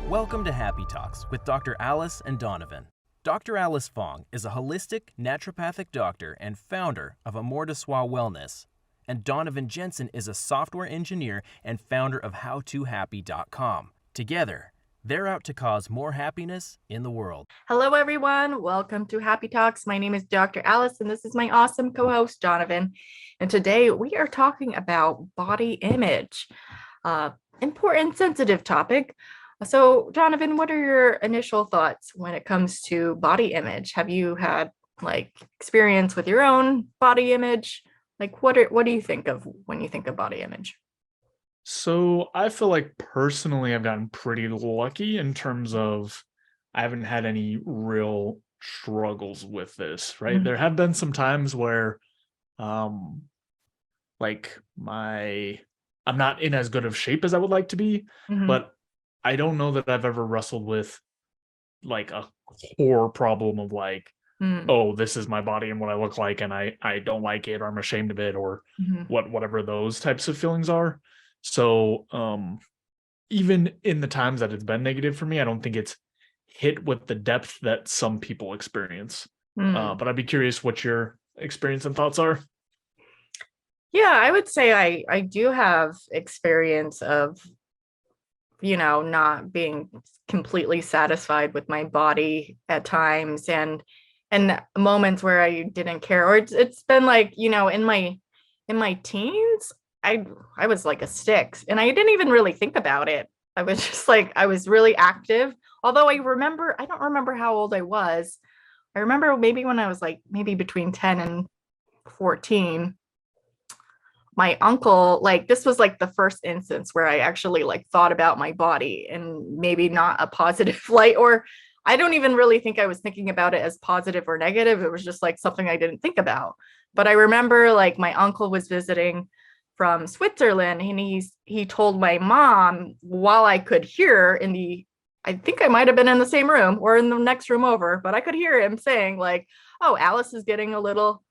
Welcome to Happy Talks with Dr. Alice and Donovan. Dr. Alice Fong is a holistic naturopathic doctor and founder of Amour de Soi Wellness, and Donovon Jenson is a software engineer and founder of HowToHappy.com. Together, they're out to cause more happiness in the world. Hello, everyone. Welcome to Happy Talks. My name is Dr. Alice, and this is my awesome co-host, Donovan. And today we are talking about body image, important, sensitive topic. So, Donovan, what are your initial thoughts when it comes to body image? Have you had experience with your own body image? What do you think of when you think of body image? So I feel like personally I've gotten pretty lucky in terms of I haven't had any real struggles with this, right? Mm-hmm. There have been some times where I'm not in as good of shape as I would like to be, Mm-hmm. but I don't know that I've ever wrestled with a core problem of oh, this is my body and what I look like, and I don't like it, or I'm ashamed of it, or whatever those types of feelings are. So even in the times that it's been negative for me, I don't think it's hit with the depth that some people experience. But I'd be curious what your experience and thoughts are. Yeah, I would say I do have experience of not being completely satisfied with my body at times, and moments where I didn't care, or it's been in my teens, I was like a stick, and I didn't even really think about it. I was just I was really active. Although I don't remember how old I was. I remember maybe when I was maybe between 10 and 14. My uncle, this was the first instance where I actually thought about my body and maybe not a positive light, or I don't even really think I was thinking about it as positive or negative. It was just something I didn't think about. But I remember my uncle was visiting from Switzerland, and he told my mom, while I could hear I think I might have been in the same room or in the next room over, but I could hear him saying oh, Alice is getting a little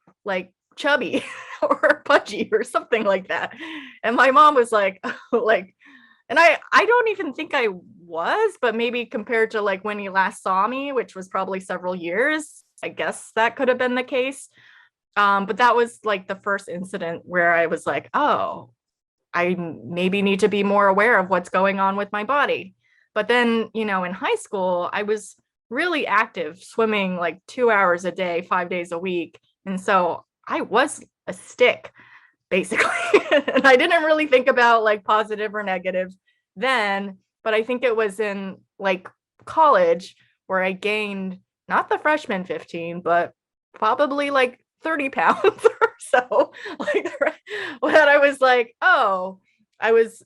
chubby or pudgy or something like that. And my mom was and I don't even think I was, but maybe compared to when he last saw me, which was probably several years, I guess that could have been the case. But that was the first incident where I was oh, I maybe need to be more aware of what's going on with my body. But then, in high school, I was really active, swimming 2 hours a day, 5 days a week. And so I was a stick, basically. And I didn't really think about positive or negative then, but I think it was in college where I gained not the freshman 15, but probably 30 pounds or so. When I was oh, I was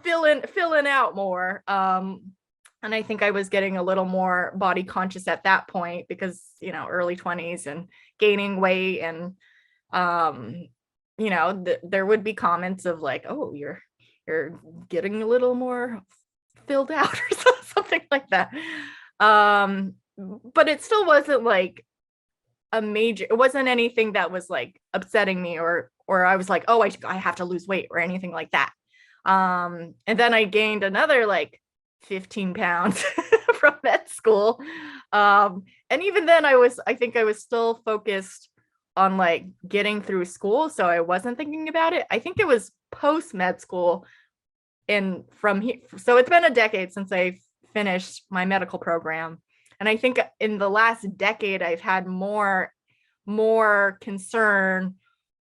filling out more. And I think I was getting a little more body conscious at that point because, early 20s and gaining weight, and there would be comments of oh, you're getting a little more filled out or something like that. But it still wasn't it wasn't anything that was upsetting me, or I was oh, I have to lose weight or anything like that. And then I gained another 15 pounds from med school. And even then I think I was still focused on getting through school. So I wasn't thinking about it. I think it was post med school, and from here. So it's been a decade since I finished my medical program. And I think in the last decade, I've had more concern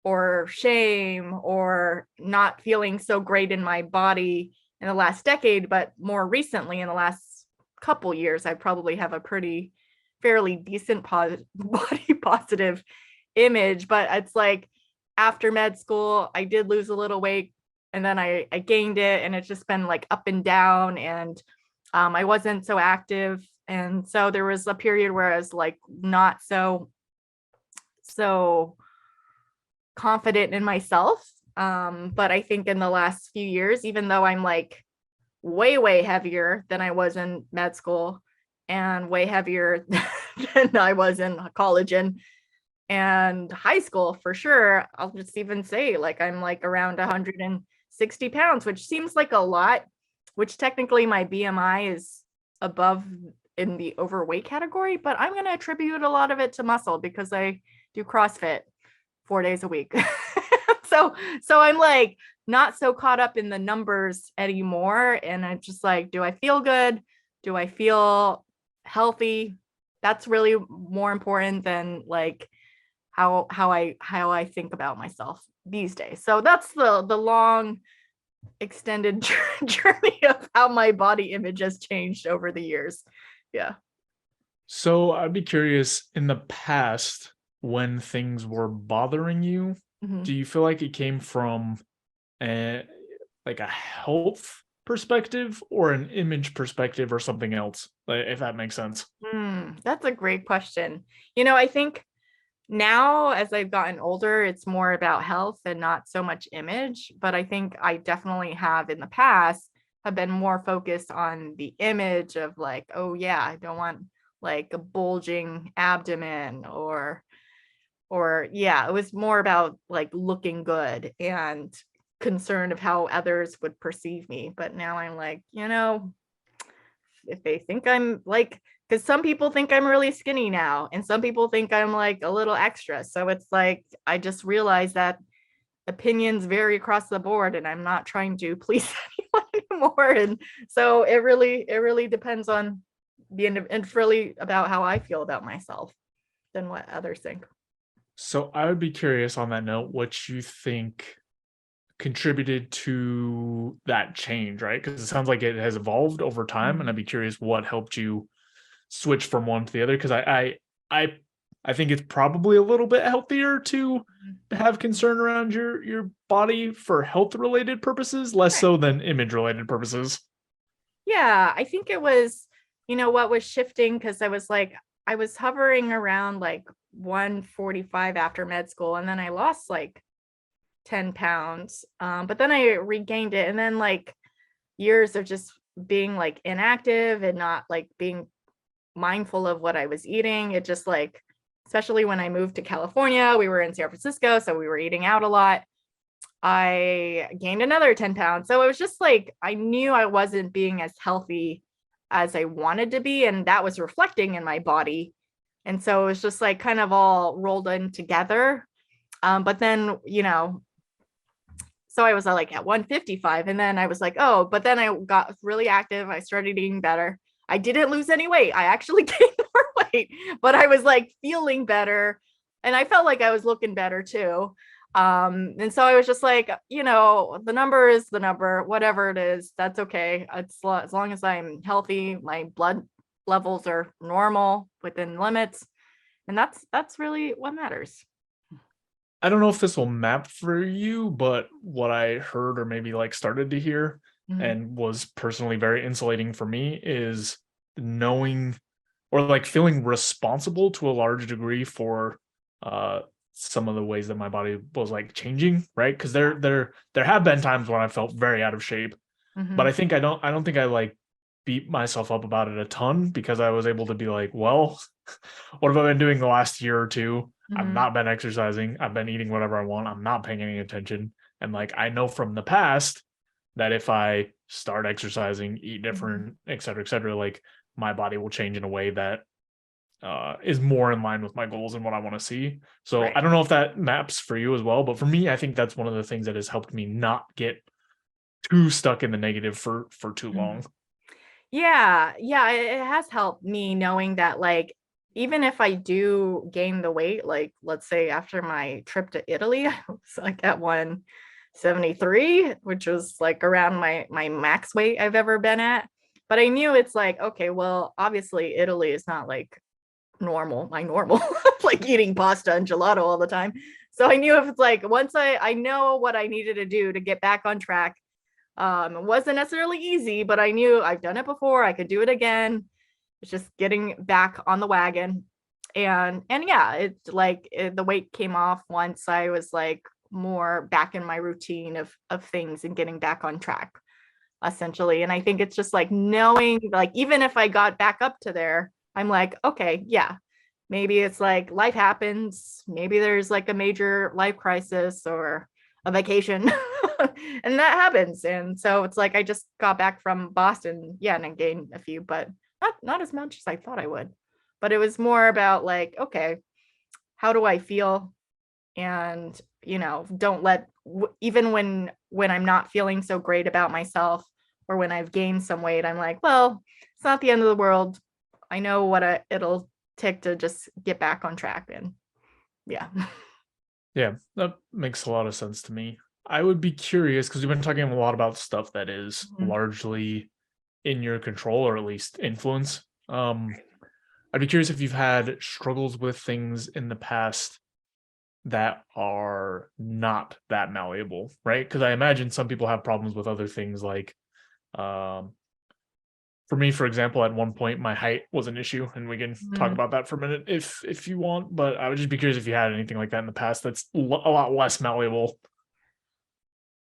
or shame or not feeling so great in my body in the last decade. But more recently, in the last couple years, I probably have a fairly decent body positive image. But it's after med school, I did lose a little weight, and then I gained it, and it's just been up and down, and I wasn't so active. And so there was a period where I was not so confident in myself. But I think in the last few years, even though I'm way heavier than I was in med school and way heavier than I was in college and And high school for sure, I'll just even say like I'm like around 160 pounds, which seems like a lot, which technically my BMI is above in the overweight category, but I'm going to attribute a lot of it to muscle because I do CrossFit 4 days a week. So I'm like not so caught up in the numbers anymore. And I'm just like, do I feel good? Do I feel healthy? That's really more important than like how I think about myself these days. So that's the long extended journey of how my body image has changed over the years. Yeah. So I'd be curious, in the past, when things were bothering you, do you feel like it came from a like a health perspective or an image perspective or something else? Like, if that makes sense. That's a great question. I think now as I've gotten older, it's more about health and not so much image. But I think I definitely have in the past have been more focused on the image of like, oh yeah, I don't want like a bulging abdomen or yeah, it was more about like looking good and concern of how others would perceive me. But now I'm like, if they think I'm like, because some people think I'm really skinny now, and some people think I'm like a little extra. So it's like, I just realized that opinions vary across the board, and I'm not trying to please anyone anymore. And so it really depends on and really about how I feel about myself than what others think. So I would be curious on that note, what you think contributed to that change, right? Because it sounds like it has evolved over time, and I'd be curious what helped you switch from one to the other. Because I think it's probably a little bit healthier to have concern around your body for health related purposes, less so than image related purposes. Yeah, I think it was, what was shifting because I was hovering around like 145 after med school, and then I lost like 10 pounds. But then I regained it. And then like years of just being like inactive and not like being mindful of what I was eating. It just like, especially when I moved to California, we were in San Francisco, so we were eating out a lot. I gained another 10 pounds. So it was just like, I knew I wasn't being as healthy as I wanted to be. And that was reflecting in my body. And so it was just like kind of all rolled in together. But then, so I was like at 155, and then I was like, oh, but then I got really active. I started eating better. I didn't lose any weight. I actually gained more weight, but I was like feeling better. And I felt like I was looking better too. And so I was just like, the number is the number, whatever it is, that's okay. It's as long as I'm healthy, my blood levels are normal within limits. And that's really what matters. I don't know if this will map for you, but what I heard or maybe like started to hear and was personally very insulating for me is knowing or like feeling responsible to a large degree for some of the ways that my body was like changing, right? Because there have been times when I felt very out of shape, but I don't think I like beat myself up about it a ton because I was able to be like, well, what have I been doing the last year or two? I've not been exercising. I've been eating whatever I want. I'm not paying any attention. And like, I know from the past that if I start exercising, eat different, et cetera, like my body will change in a way that is more in line with my goals and what I want to see. So Right. I don't know if that maps for you as well, but for me, I think that's one of the things that has helped me not get too stuck in the negative for too long. Yeah, it has helped me knowing that like even if I do gain the weight, like let's say after my trip to Italy, I was like at 173, which was like around my max weight I've ever been at. But I knew it's like, okay, well, obviously Italy is not like my normal, like eating pasta and gelato all the time. So I knew if it's like once I know what I needed to do to get back on track. It wasn't necessarily easy, but I knew I've done it before. I could do it again. It's just getting back on the wagon. And yeah, it's like the weight came off once I was like more back in my routine of things and getting back on track, essentially. And I think it's just like knowing, like, even if I got back up to there, I'm like, okay, yeah, maybe it's like life happens, maybe there's like a major life crisis or a vacation and that happens. And so it's like I just got back from Boston, yeah, and I gained a few, but not as much as I thought I would. But it was more about like, okay, how do I feel? And don't let even when I'm not feeling so great about myself, or when I've gained some weight, I'm like, well, it's not the end of the world. I know what it'll take to just get back on track. And yeah. Yeah, that makes a lot of sense to me. I would be curious because we've been talking a lot about stuff that is largely in your control, or at least influence. I'd be curious if you've had struggles with things in the past that are not that malleable, right? Because I imagine some people have problems with other things like, for me, for example, at one point my height was an issue, and we can talk about that for a minute if you want. But I would just be curious if you had anything like that in the past that's a lot less malleable.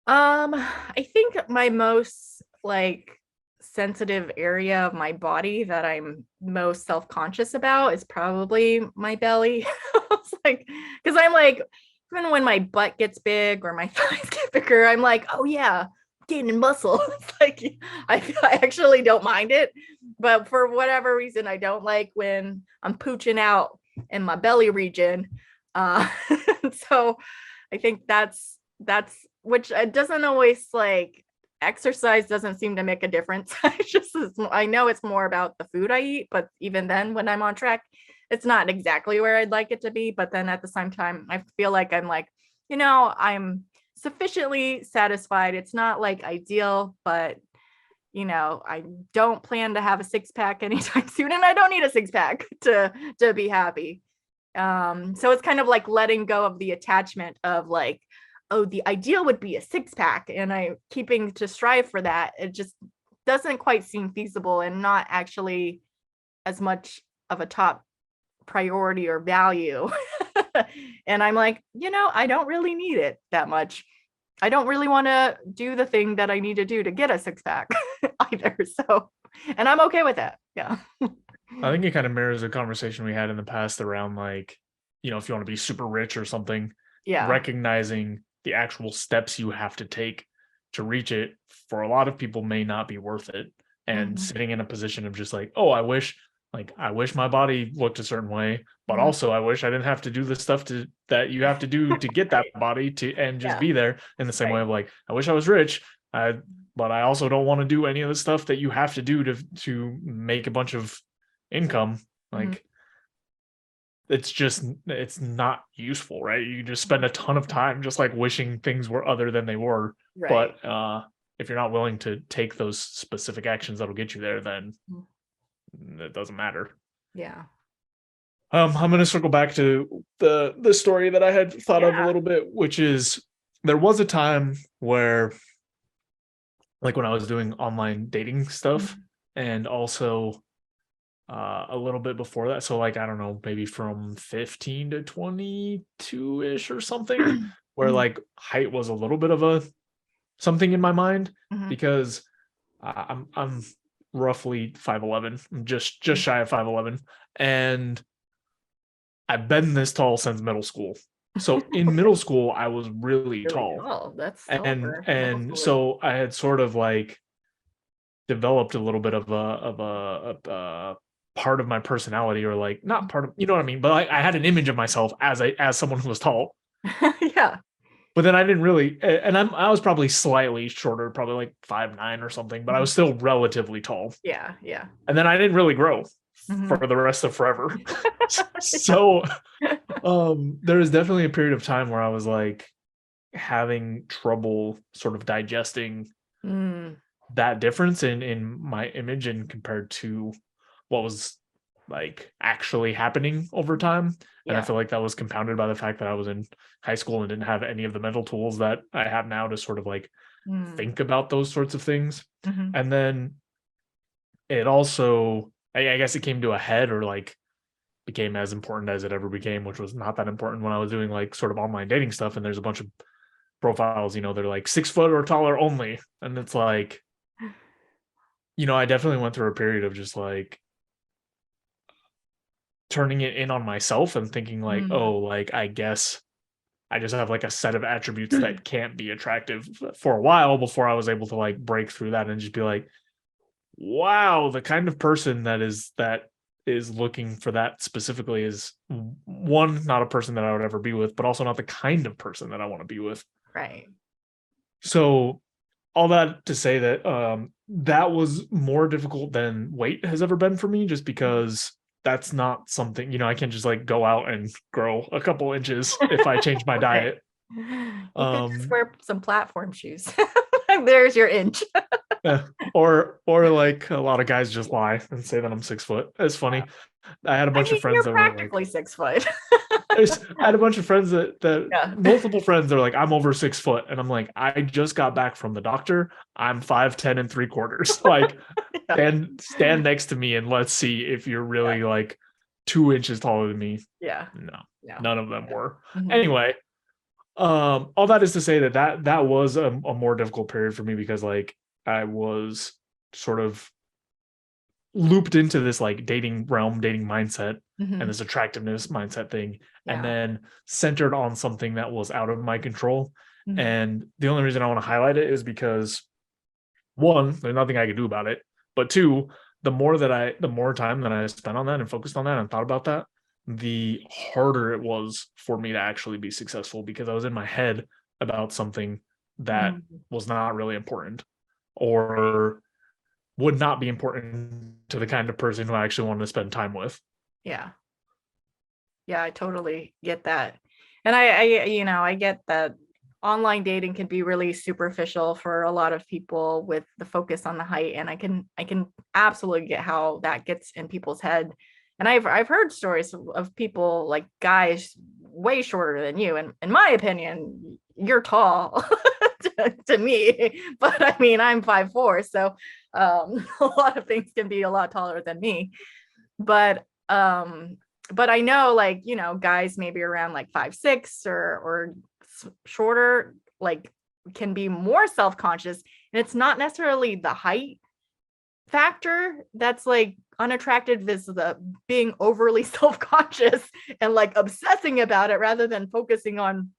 I think my most like sensitive area of my body that I'm most self-conscious about is probably my belly. It's like, because I'm like, even when my butt gets big or my thighs get bigger, I'm like, oh yeah, gaining muscle. It's like I actually don't mind it, but for whatever reason, I don't like when I'm pooching out in my belly region. Uh, so I think that's which doesn't always like exercise doesn't seem to make a difference. I know it's more about the food I eat, but even then when I'm on track, it's not exactly where I'd like it to be. But then at the same time, I feel like I'm like, I'm sufficiently satisfied. It's not like ideal, but I don't plan to have a six-pack anytime soon, and I don't need a six-pack to be happy. So it's kind of like letting go of the attachment of like, oh, the ideal would be a six-pack, and I keeping to strive for that. It just doesn't quite seem feasible and not actually as much of a top priority or value. And I'm like, I don't really need it that much. I don't really want to do the thing that I need to do to get a six-pack either. So, and I'm okay with that. Yeah. I think it kind of mirrors a conversation we had in the past around like, if you want to be super rich or something, Yeah. recognizing the actual steps you have to take to reach it for a lot of people may not be worth it. And sitting in a position of just like, oh, I wish my body looked a certain way, but also I wish I didn't have to do the stuff that you have to do to get that body to and just be there, in the same way of like, I wish I was rich, but I also don't want to do any of the stuff that you have to do to make a bunch of income. Like, it's not useful, right? You just spend a ton of time just like wishing things were other than they were. Right. But if you're not willing to take those specific actions that'll get you there, then it doesn't matter. Yeah. I'm going to circle back to the story that I had thought of a little bit, which is there was a time where, like when I was doing online dating stuff, and also a little bit before that. So like, I don't know, maybe from 15 to 22-ish or something, where like height was a little bit of something in my mind, because I'm roughly 5'11", I'm just shy of 5'11", and I've been this tall since middle school. So in middle school, I was really tall. That's and so I had sort of like developed a little bit of a part of my personality, or like not part of, you know what I mean? But I had an image of myself as someone who was tall. Yeah. But then I didn't really, and I was probably slightly shorter, probably like 5'9" or something, but I was still relatively tall. Yeah. Yeah. And then I didn't really grow for the rest of forever. So there was definitely a period of time where I was like having trouble sort of digesting that difference in my image and compared to what was like actually happening over time. And I feel like that was compounded by the fact that I was in high school and didn't have any of the mental tools that I have now to sort of like think about those sorts of things. And then it also, I guess it came to a head, or like became as important as it ever became, which was not that important, when I was doing like sort of online dating stuff. And there's a bunch of profiles, they're like 6 foot or taller only. And it's like, I definitely went through a period of just like, turning it in on myself and thinking like, oh, like I guess I just have like a set of attributes that can't be attractive for a while before I was able to like break through that and just be like, wow, the kind of person that is looking for that specifically is, one, not a person that I would ever be with, but also not the kind of person that I want to be with. Right. So all that to say that that was more difficult than weight has ever been for me, just because that's not something, you know, I can't just like go out and grow a couple inches if I change my diet. You could just wear some platform shoes. There's your inch. Or like a lot of guys just lie and say that I'm 6 foot. It's funny. I had a bunch of friends that were practically like 6 foot. I had a bunch of friends that multiple friends that are like, I'm over 6 foot. And I'm like, I just got back from the doctor. I'm 5'10 3/4. Like stand next to me and let's see if you're really like 2 inches taller than me. Yeah. No. None of them were. Mm-hmm. Anyway, all that is to say that was a more difficult period for me, because like I was sort of looped into this like dating mindset and this attractiveness mindset thing, and then centered on something that was out of my control. And the only reason I want to highlight it is because, one, there's nothing I could do about it, but two, the more time that I spent on that and focused on that and thought about that, the harder it was for me to actually be successful, because I was in my head about something that was not really important, or would not be important to the kind of person who I actually wanted to spend time with. Yeah, I totally get that. And I get that online dating can be really superficial for a lot of people with the focus on the height. And I can absolutely get how that gets in people's head. And I've heard stories of people, like guys way shorter than you. And in my opinion, you're tall to me, but I mean, I'm 5'4", so a lot of things can be a lot taller than me. But I know, like, you know, guys maybe around like 5'6" or shorter, like, can be more self-conscious, and it's not necessarily the height factor that's like unattractive, is the being overly self-conscious and like obsessing about it, rather than focusing on,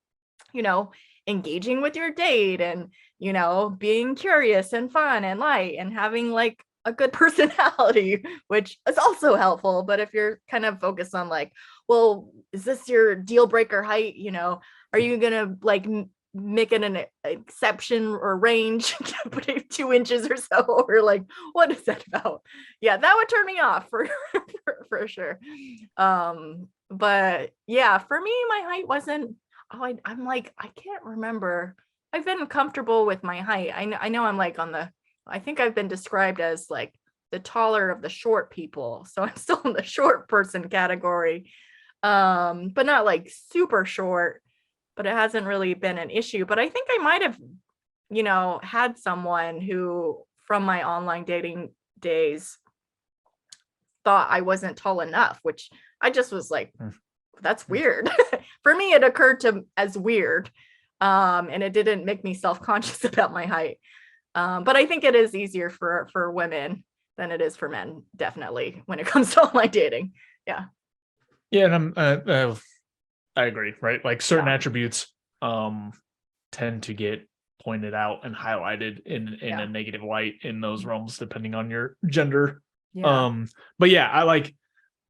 you know, engaging with your date and, you know, being curious and fun and light and having like a good personality, which is also helpful. But if you're kind of focused on like, well, is this your deal breaker height? You know, are you gonna like make it an exception or range, put it 2 inches or so, or like, what is that about? Yeah, that would turn me off for sure. But yeah, for me, my height wasn't. I'm like, I can't remember. I've been comfortable with my height. I know I'm like I think I've been described as like the taller of the short people. So I'm still in the short person category. But not like super short, but it hasn't really been an issue. But I think I might have, you know, had someone who from my online dating days thought I wasn't tall enough, which I just was like, that's weird. For me, it occurred as weird. And it didn't make me self-conscious about my height. But I think it is easier for women than it is for men, definitely, when it comes to online dating. Yeah. Yeah, and I agree, right? Like certain attributes tend to get pointed out and highlighted in a negative light in those realms, depending on your gender. But yeah,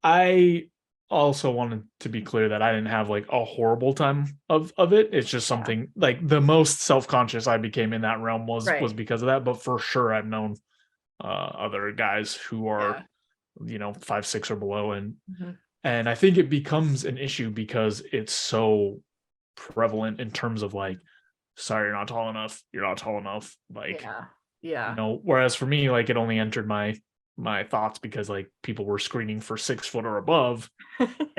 I also wanted to be clear that I didn't have like a horrible time of it. It's just something like the most self-conscious I became in that realm was because of that. But for sure, I've known other guys who are, you know, 5'6" or below, and I think it becomes an issue because it's so prevalent in terms of like, sorry, you're not tall enough. You're not tall enough. Like, you know, whereas for me, like it only entered my thoughts because like people were screening for 6 foot or above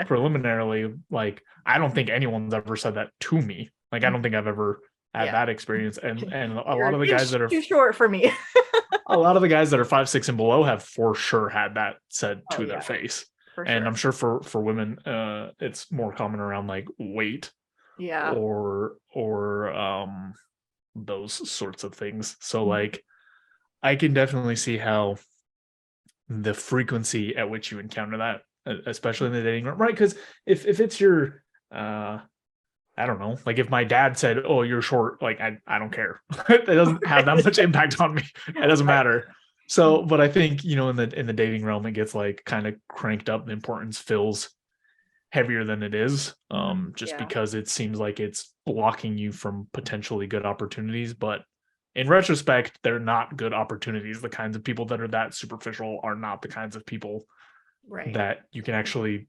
preliminarily. Like, I don't think anyone's ever said that to me. Like, I don't think I've ever had that experience. And a lot of the guys that are too short for me. a lot of the guys that are 5'6" and below have for sure had that said to their face. And I'm sure for women, it's more common around like weight, or those sorts of things. So like, I can definitely see how the frequency at which you encounter that especially in the dating room, right? Because if it's your I don't know, like if my dad said, "Oh, you're short," like I don't care. It doesn't have that much impact on me. It doesn't matter. So, but I think, in the dating realm, it gets like kind of cranked up. The importance feels heavier than it is, just because it seems like it's blocking you from potentially good opportunities. But in retrospect, they're not good opportunities. The kinds of people that are that superficial are not the kinds of people that you can actually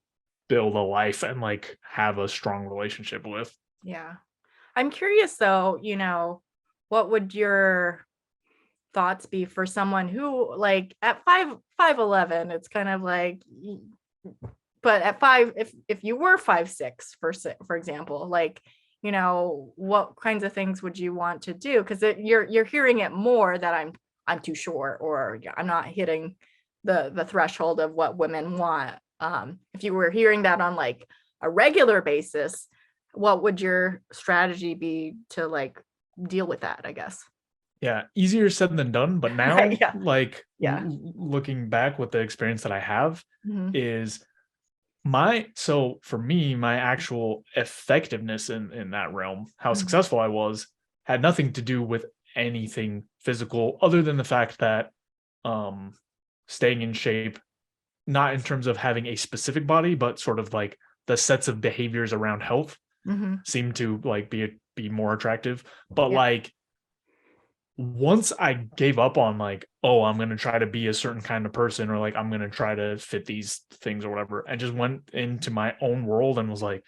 build a life and like have a strong relationship with. Yeah. I'm curious though, what would your thoughts be for someone who like at 5'11", it's kind of like, but at 5, if you were 5'6", for example, like, what kinds of things would you want to do? Because you're hearing it more that I'm too short, or I'm not hitting the threshold of what women want. If you were hearing that on like a regular basis, what would your strategy be to like deal with that, I guess? Yeah, easier said than done. But now, looking back with the experience that I have, is so for me, my actual effectiveness in that realm, how successful I was, had nothing to do with anything physical other than the fact that staying in shape, not in terms of having a specific body, but sort of like the sets of behaviors around health seem to like be more attractive. But like once I gave up on like, oh, I'm going to try to be a certain kind of person, or like I'm going to try to fit these things or whatever, I just went into my own world and was like,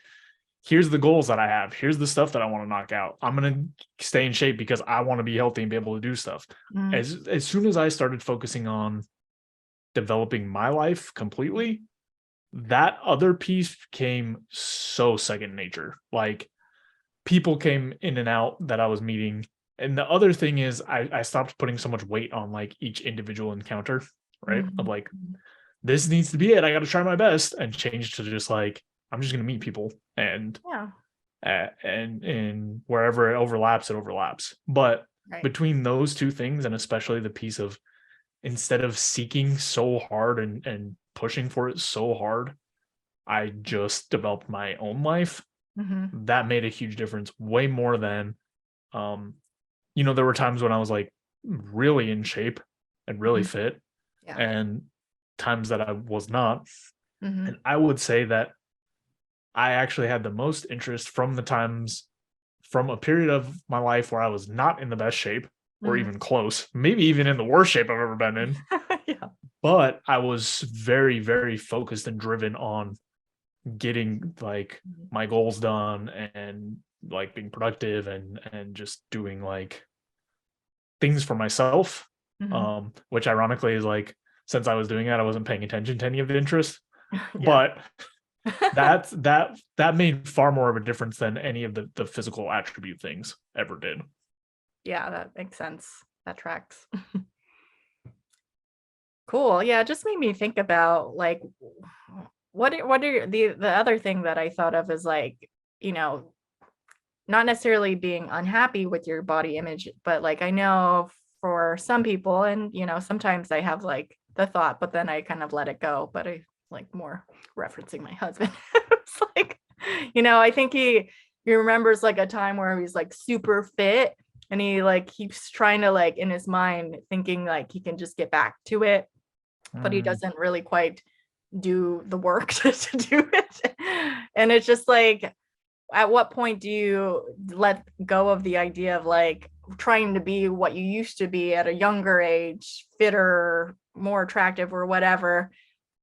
here's the goals that I have. Here's the stuff that I want to knock out. I'm going to stay in shape because I want to be healthy and be able to do stuff. As soon as I started focusing on developing my life completely, that other piece came so second nature. Like people came in and out that I was meeting. And the other thing is I stopped putting so much weight on like each individual encounter, right? Of like, this needs to be it. I got to try my best, and change to just like, I'm just going to meet people and wherever it overlaps. But between those two things, and especially the piece of, instead of seeking so hard and pushing for it so hard, I just developed my own life. That made a huge difference, way more than there were times when I was like really in shape and really fit, and times that I was not. And I would say that I actually had the most interest from a period of my life where I was not in the best shape, or even close, maybe even in the worst shape I've ever been in. But I was very, very focused and driven on getting like my goals done, and like being productive, and just doing like things for myself, which ironically is like, since I was doing that, I wasn't paying attention to any of the interest. But that made far more of a difference than any of the physical attribute things ever did. Yeah, that makes sense. That tracks. Cool. Yeah, it just made me think about like what are the other thing that I thought of is like, not necessarily being unhappy with your body image, but like I know for some people, and sometimes I have like the thought, but then I kind of let it go. But I like more referencing my husband. It's like, I think he remembers like a time where he's like super fit, and he like keeps trying to like in his mind thinking like he can just get back to it, but he doesn't really quite do the work to do it. And it's just like, at what point do you let go of the idea of like trying to be what you used to be at a younger age, fitter, more attractive, or whatever,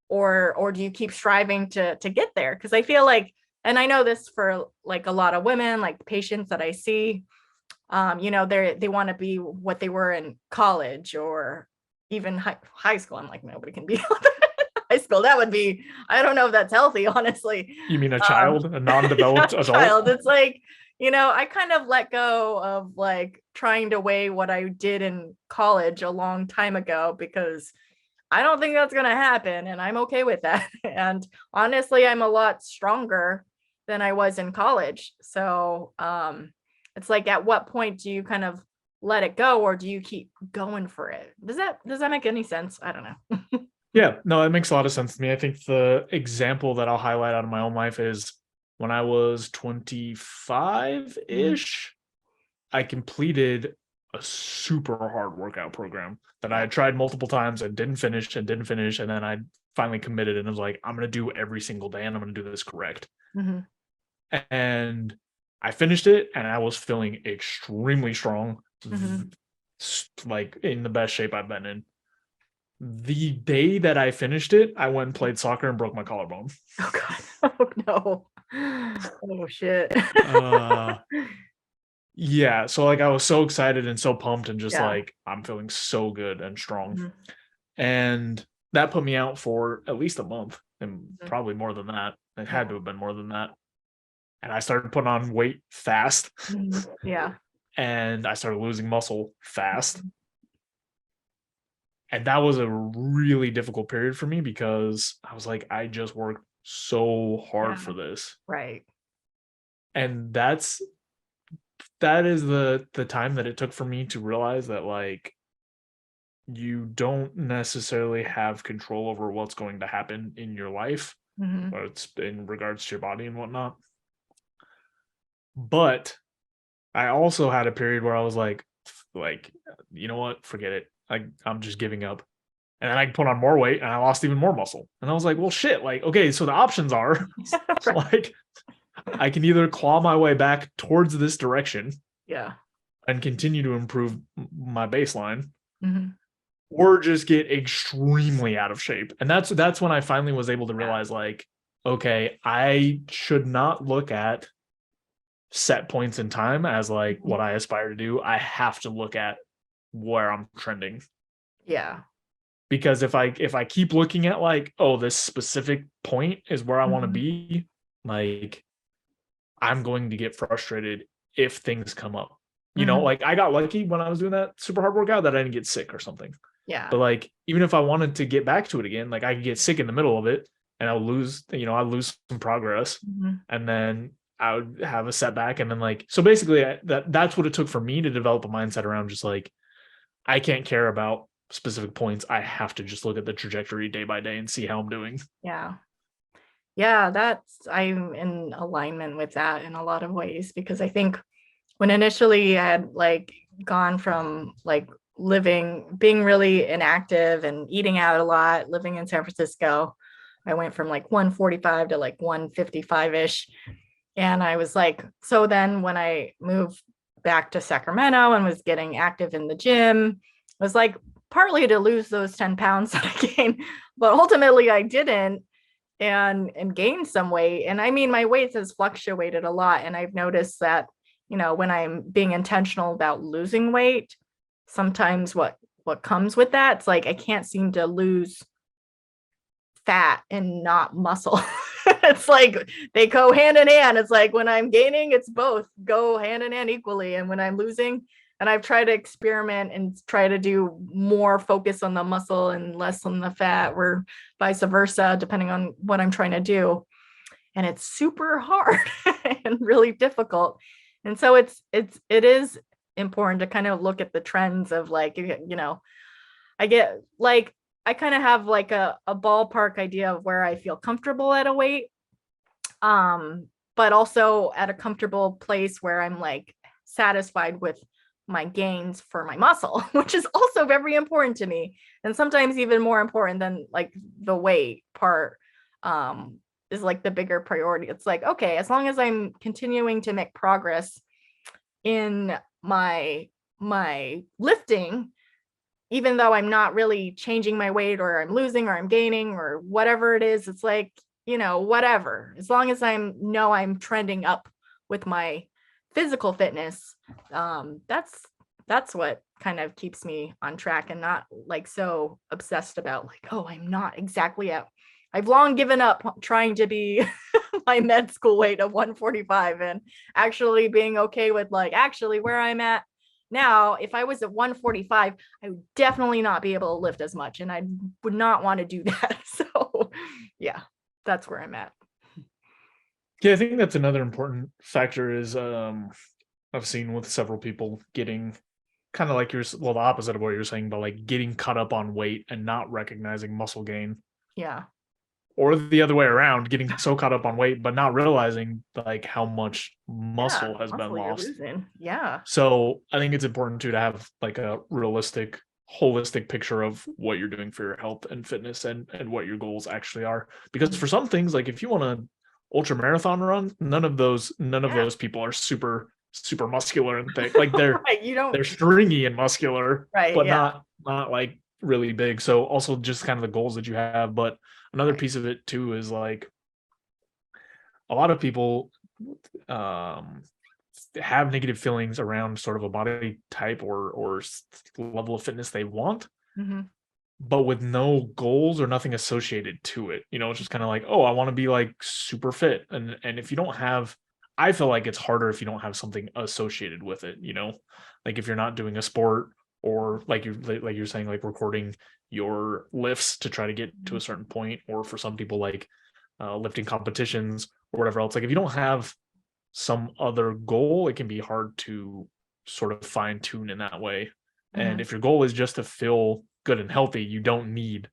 or do you keep striving to get there? Because I feel like, and I know this for like a lot of women, like patients that I see, they want to be what they were in college or even high school. I'm like, nobody can be high school. That would be, I don't know if that's healthy, honestly. You mean a child, a non-developed adult? Child. It's like, I kind of let go of like trying to weigh what I did in college a long time ago, because I don't think that's going to happen. And I'm okay with that. And honestly, I'm a lot stronger than I was in college. So it's like, at what point do you kind of let it go, or do you keep going for it? Does that make any sense? I don't know. Yeah, no, it makes a lot of sense to me. I think the example that I'll highlight out of my own life is when I was 25-ish, I completed a super hard workout program that I had tried multiple times and didn't finish. And then I finally committed and was like, I'm going to do every single day and I'm going to do this correct. And I finished it and I was feeling extremely strong, like in the best shape I've been in. The day that I finished it, I went and played soccer and broke my collarbone. Oh God. Oh no. Oh shit. Yeah. So like I was so excited and so pumped and just like I'm feeling so good and strong. And that put me out for at least a month and probably more than that. It had to have been more than that. And I started putting on weight fast. Yeah. And I started losing muscle fast. And that was a really difficult period for me because I was like, I just worked so hard for this. Right. And that is the time that it took for me to realize that like you don't necessarily have control over what's going to happen in your life, but it's in regards to your body and whatnot. But I also had a period where I was like, you know what? Forget it. I'm just giving up. And then I put on more weight and I lost even more muscle. And I was like, well, shit. Like, okay, so the options are like, I can either claw my way back towards this direction. And continue to improve my baseline. Or just get extremely out of shape. And that's when I finally was able to realize like, okay, I should not look at set points in time as like what I aspire to do. I have to look at where I'm trending. Because if I keep looking at like, oh, this specific point is where I want to be, like I'm going to get frustrated if things come up. You know, like I got lucky when I was doing that super hard workout that I didn't get sick or something. But like even if I wanted to get back to it again, like I could get sick in the middle of it and I'll lose some progress. And then I would have a setback. And then like, so basically that's what it took for me to develop a mindset around just like, I can't care about specific points. I have to just look at the trajectory day by day and see how I'm doing. I'm in alignment with that in a lot of ways, because I think when initially I had like gone from like being really inactive and eating out a lot, living in San Francisco, I went from like 145 to like 155-ish. And I was like, so then when I moved back to Sacramento and was getting active in the gym, it was like partly to lose those 10 pounds that I gained, but ultimately I didn't and gained some weight. And I mean, my weight has fluctuated a lot. And I've noticed that, you know, when I'm being intentional about losing weight, sometimes what comes with that, it's like I can't seem to lose fat and not muscle. It's like they go hand in hand. It's like when I'm gaining, it's both go hand in hand equally. And when I'm losing, and I've tried to experiment and try to do more focus on the muscle and less on the fat, or vice versa, depending on what I'm trying to do. And it's super hard and really difficult. And so it is important to kind of look at the trends of like, you know, I get like, I kind of have like a ballpark idea of where I feel comfortable at a weight, but also at a comfortable place where I'm like satisfied with my gains for my muscle, which is also very important to me. And sometimes even more important than like the weight part, is like the bigger priority. It's like, okay, as long as I'm continuing to make progress in my lifting, even though I'm not really changing my weight or I'm losing or I'm gaining or whatever it is, it's like, you know, whatever, as long as I'm trending up with my physical fitness, that's what kind of keeps me on track and not like so obsessed about like, oh, I'm not exactly at, I've long given up trying to be my med school weight of 145 and actually being okay with like actually where I'm at now. If I was at 145, I would definitely not be able to lift as much, and I would not want to do that. So yeah, that's where I'm at. Yeah, I think that's another important factor is I've seen with several people getting kind of like the opposite of what you're saying, but like getting caught up on weight and not recognizing muscle gain. Yeah. Or the other way around, getting so caught up on weight, but not realizing like how much muscle has been you're lost. losing. Yeah. So I think it's important too to have like a realistic, holistic picture of what you're doing for your health and fitness and what your goals actually are. Because for some things, like if you want to ultra marathon run, none of those people are super muscular and thick. Like they're right, they're stringy and muscular, right, but yeah. not like really big. So also just kind of the goals that you have. But another piece of it too is like a lot of people have negative feelings around sort of a body type or level of fitness they want, but with no goals or nothing associated to it. It's just kind of like, oh, I want to be like super fit. And if you don't have, I feel like it's harder if you don't have something associated with it, like if you're not doing a sport, or like you're saying, like recording your lifts to try to get to a certain point, or for some people like lifting competitions or whatever else. Like if you don't have some other goal, it can be hard to sort of fine tune in that way. And if your goal is just to feel good and healthy, you don't need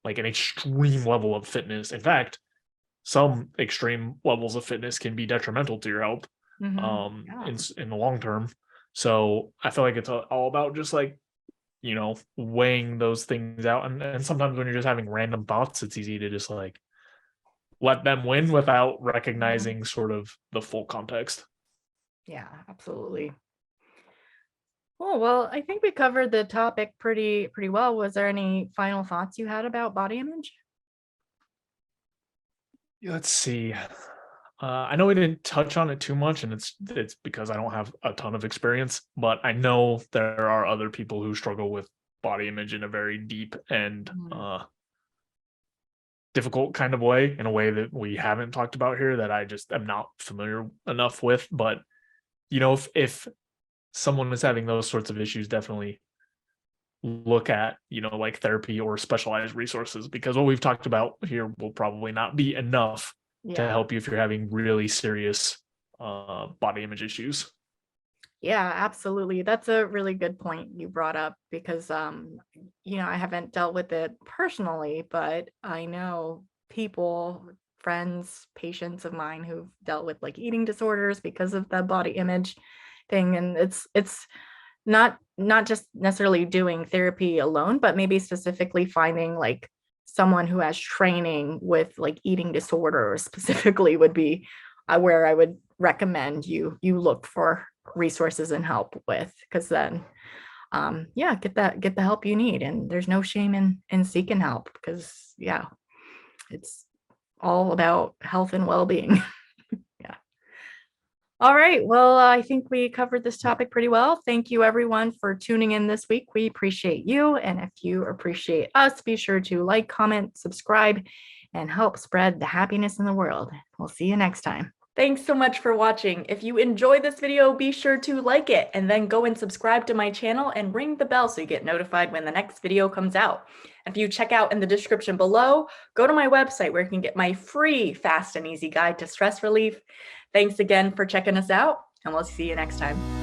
like an extreme level of fitness. In fact, some extreme levels of fitness can be detrimental to your health in the long term. So I feel like it's all about just like, weighing those things out. And sometimes when you're just having random thoughts, it's easy to just like let them win without recognizing sort of the full context. Yeah, absolutely. Oh, well, I think we covered the topic pretty well. Was there any final thoughts you had about body image? Let's see. I know we didn't touch on it too much, and it's because I don't have a ton of experience, but I know there are other people who struggle with body image in a very deep and difficult kind of way, in a way that we haven't talked about here, that I just am not familiar enough with. But if someone is having those sorts of issues, definitely look at like therapy or specialized resources, because what we've talked about here will probably not be enough to help you if you're having really serious body image issues. Yeah, absolutely. That's a really good point you brought up, because I haven't dealt with it personally, but I know people, friends, patients of mine who've dealt with like eating disorders because of the body image thing. And it's not just necessarily doing therapy alone, but maybe specifically finding like someone who has training with like eating disorders specifically would be where I would recommend you look for resources and help with, because then get the help you need. And there's no shame in seeking help, because it's all about health and well-being. All right. Well, I think we covered this topic pretty well. Thank you, everyone, for tuning in this week. We appreciate you. And if you appreciate us, be sure to like, comment, subscribe, and help spread the happiness in the world. We'll see you next time. Thanks so much for watching. If you enjoyed this video, be sure to like it and then go and subscribe to my channel and ring the bell so you get notified when the next video comes out. If you check out in the description below, go to my website where you can get my free fast and easy guide to stress relief. Thanks again for checking us out, and we'll see you next time.